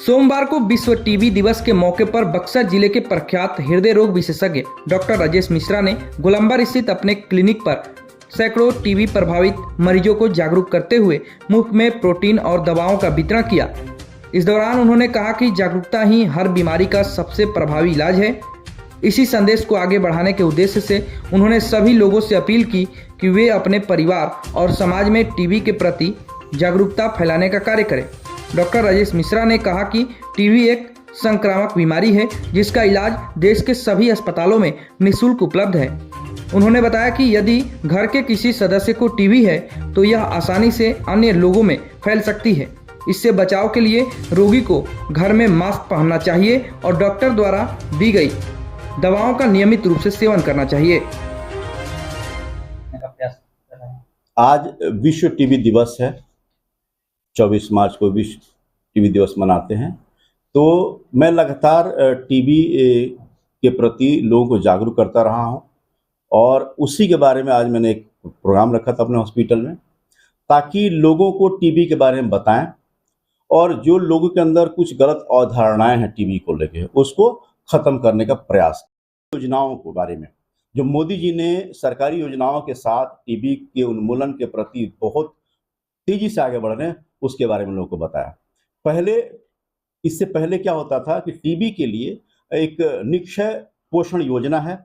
सोमवार को विश्व टीबी दिवस के मौके पर बक्सर जिले के प्रख्यात हृदय रोग विशेषज्ञ डॉक्टर राजेश मिश्रा ने गोलंबर स्थित अपने क्लिनिक पर सैकड़ों टीबी प्रभावित मरीजों को जागरूक करते हुए मुफ्त में प्रोटीन और दवाओं का वितरण किया। इस दौरान उन्होंने कहा कि जागरूकता ही हर बीमारी का सबसे प्रभावी इलाज है। इसी संदेश को आगे बढ़ाने के उद्देश्य से उन्होंने सभी लोगों से अपील की कि वे अपने परिवार और समाज में टीबी के प्रति जागरूकता फैलाने का कार्य करें। डॉक्टर राजेश मिश्रा ने कहा कि टीबी एक संक्रामक बीमारी है जिसका इलाज देश के सभी अस्पतालों में निःशुल्क उपलब्ध है। उन्होंने बताया कि यदि घर के किसी सदस्य को टीबी है तो यह आसानी से अन्य लोगों में फैल सकती है। इससे बचाव के लिए रोगी को घर में मास्क पहनना चाहिए और डॉक्टर द्वारा दी गई दवाओं का नियमित रूप से सेवन करना चाहिए। आज विश्व टीबी दिवस है। 24 मार्च को विश्व टीबी दिवस मनाते हैं। तो मैं लगातार टीबी के प्रति लोगों को जागरूक करता रहा हूं और उसी के बारे में आज मैंने एक प्रोग्राम रखा था अपने हॉस्पिटल में, ताकि लोगों को टीबी के बारे में बताएं और जो लोगों के अंदर कुछ गलत अवधारणाएं हैं टीबी को लेके उसको खत्म करने का प्रयास। योजनाओं के बारे में जो मोदी जी ने सरकारी योजनाओं के साथ टीबी के उन्मूलन के प्रति बहुत तेजी से आगे बढ़ रहे हैं, उसके बारे में लोगों को बताया। इससे पहले क्या होता था कि टीबी के लिए एक निक्षय पोषण योजना है,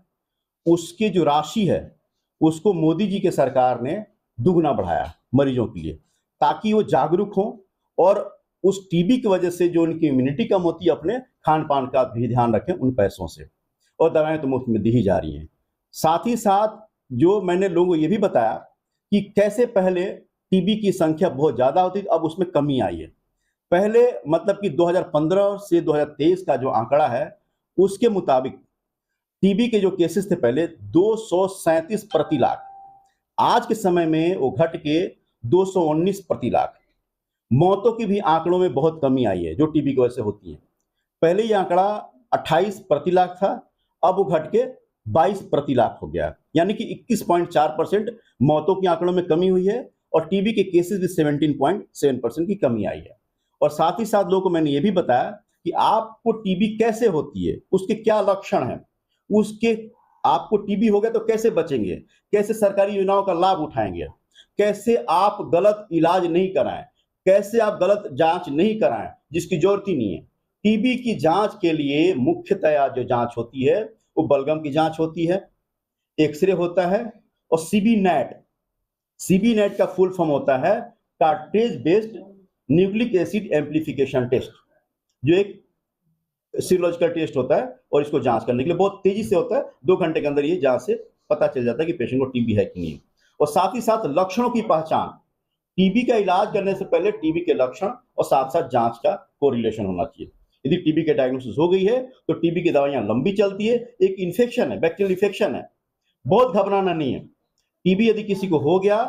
उसकी जो राशि है उसको मोदी जी के सरकार ने दुगना बढ़ाया मरीजों के लिए, ताकि वो जागरूक हों और उस टीबी की वजह से जो उनकी इम्यूनिटी कम होती है अपने खान पान का भी ध्यान रखें उन पैसों से, और दवाएं तो मुफ्त में दी ही जा रही हैं। साथ ही साथ जो मैंने लोगों को ये भी बताया कि कैसे पहले टीबी की संख्या बहुत ज़्यादा होती थी, अब उसमें कमी आई है। पहले मतलब कि 2015 से 2023 का जो आंकड़ा है उसके मुताबिक टीबी के जो केसेस थे पहले 237 प्रति लाख, आज के समय में वो घट के 219 प्रति लाख। मौतों की भी आंकड़ों में बहुत कमी आई है जो टीबी की वजह से होती है। पहले ये आंकड़ा 28 प्रति लाख था, अब वो घट के 22 प्रति लाख हो गया, यानी कि 21.4% मौतों के आंकड़ों में कमी हुई है और टीबी के केसेस भी 17.7% की कमी आई है। और साथ ही साथ लोगों को मैंने ये भी बताया कि आपको टीबी कैसे होती है, उसके क्या लक्षण हैं, उसके आपको टीबी हो गया तो कैसे बचेंगे, कैसे सरकारी योजनाओं का लाभ उठाएंगे, कैसे आप गलत इलाज नहीं कराएं, कैसे आप गलत जांच नहीं कराएं जिसकी जरूरत ही नहीं है। टीबी की जांच के लिए मुख्यतया जो जांच होती है वो बलगम की जांच होती है, एक्सरे होता है और सीबी नेट का फुल फॉर्म होता है cartridge based nucleic acid amplification test, जो एक सीरोलॉजिकल टेस्ट होता है और इसको जांच करने के लिए बहुत तेजी से होता है। 2 घंटे के अंदर ये जांच से पता चल जाता है कि पेशेंट को टीबी है कि नहीं। और साथ ही साथ लक्षणों की पहचान, टीबी का इलाज करने से पहले टीबी के लक्षण और साथ साथ जांच का कोरिलेशन होना चाहिए। यदि टीबी के डायग्नोसिस हो गई है तो टीबी की दवाइयां लंबी चलती है, एक इन्फेक्शन है, बैक्टीरियल इन्फेक्शन है, बहुत घबराना नहीं है। टीबी यदि किसी को हो गया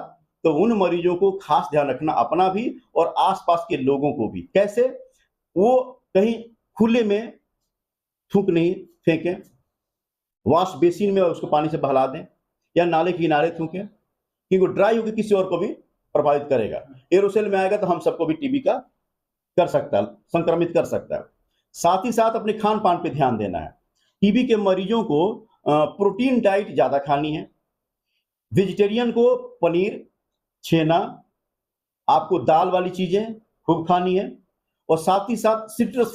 तो उन मरीजों को खास ध्यान रखना, अपना भी और आसपास के लोगों को भी। कैसे? वो कहीं खुले में थूक नहीं फेंकें, वॉश बेसिन में उसको पानी से बहला दें या नाले के किनारे थूकें, क्योंकि ड्राई होकर किसी और को भी प्रभावित करेगा। एरोसेल में आएगा तो हम सबको भी टीबी का कर सकता है, संक्रमित कर सकता है। साथ ही साथ अपने खान पान पे ध्यान देना है। टीबी के मरीजों को प्रोटीन डाइट ज्यादा खानी है। वेजिटेरियन को पनीर, छेना, आपको दाल वाली चीजें खूब खानी है। और साथ ही साथ सिट्रस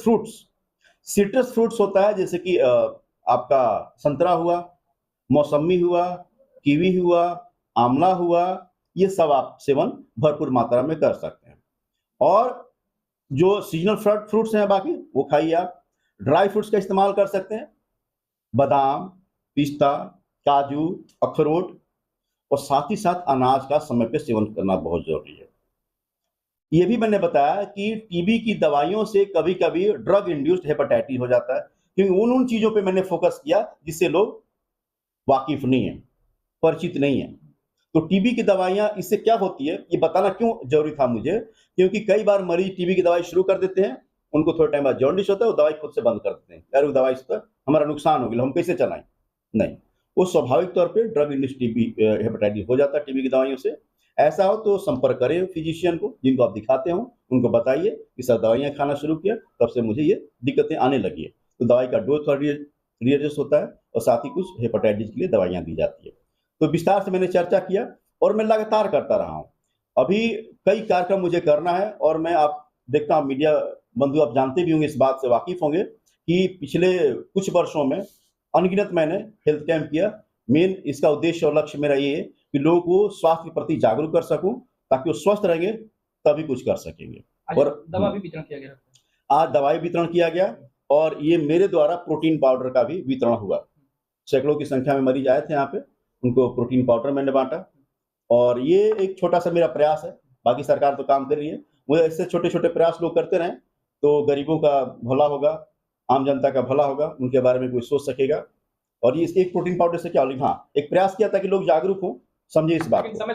फ्रूट्स होता है, जैसे कि आपका संतरा हुआ, मौसमी हुआ, कीवी हुआ, आंवला हुआ, ये सब आप सेवन भरपूर मात्रा में कर सकते हैं। और जो सीजनल फ्रूट्स हैं बाकी वो खाइए आप। ड्राई फ्रूट्स का इस्तेमाल कर सकते हैं, बादाम, पिस्ता, काजू, अखरोट, और साथ ही साथ अनाज का समय पे सेवन करना बहुत जरूरी है। ये भी मैंने बताया कि टीबी की दवाइयों से कभी कभी ड्रग इंड्यूस्ड हेपेटाइटिस हो जाता है, क्योंकि उन चीजों पे मैंने फोकस किया जिससे लोग वाकिफ नहीं है, परिचित नहीं है। तो टीबी की दवाइयां इससे क्या होती है ये बताना क्यों जरूरी था मुझे, क्योंकि कई बार मरीज टीबी की दवाई शुरू कर देते हैं, उनको थोड़े टाइम बाद जॉन्डिस होता है, वो दवाई खुद से बंद कर देते हैं, यार वो दवाई से हमारा नुकसान हो गया, हम कैसे चलाएं। नहीं, वो स्वाभाविक तौर पे ड्रग इंड्यूस्ड टीबी हेपेटाइटिस हो जाता है टीबी की दवाइयों से। ऐसा हो तो संपर्क करें फिजिशियन को, जिनको आप दिखाते हो उनको बताइए कि सर दवाइयाँ खाना शुरू किया, तब से मुझे ये दिक्कतें आने लगी है। तो दवाई का डोज थोड़ा रिएडजस्ट होता है और साथ ही कुछ हेपेटाइटिस के लिए दवाइयाँ दी जाती है। तो विस्तार से मैंने चर्चा किया और मैं लगातार करता रहा हूँ। अभी कई कार्यक्रम मुझे करना है और मैं आप देखता हूँ, मीडिया बंधु आप जानते भी होंगे, इस बात से वाकिफ होंगे कि पिछले कुछ वर्षों में अनगिनत मैंने हेल्थ कैंप किया। मेन इसका उद्देश्य और लक्ष्य मेरा ये है कि लोगों को स्वास्थ्य के प्रति जागरूक कर सकूं, ताकि वो स्वस्थ रहेंगे तभी कुछ कर सकेंगे। और दवा भी वितरण किया गया, आज दवाई वितरण किया गया और ये मेरे द्वारा प्रोटीन पाउडर का भी वितरण हुआ। सैकड़ों की संख्या में मरीज आए थे यहाँ पे, उनको प्रोटीन पाउडर मैंने बांटा और ये एक छोटा सा मेरा प्रयास है। बाकी सरकार तो काम कर रही है, मुझे ऐसे छोटे छोटे प्रयास लोग करते रहें तो गरीबों का भला होगा, आम जनता का भला होगा, उनके बारे में कोई सोच सकेगा। और ये एक प्रोटीन पाउडर से क्या होगा, हाँ एक प्रयास किया था कि लोग जागरूक हों, समझे इस बात को। समय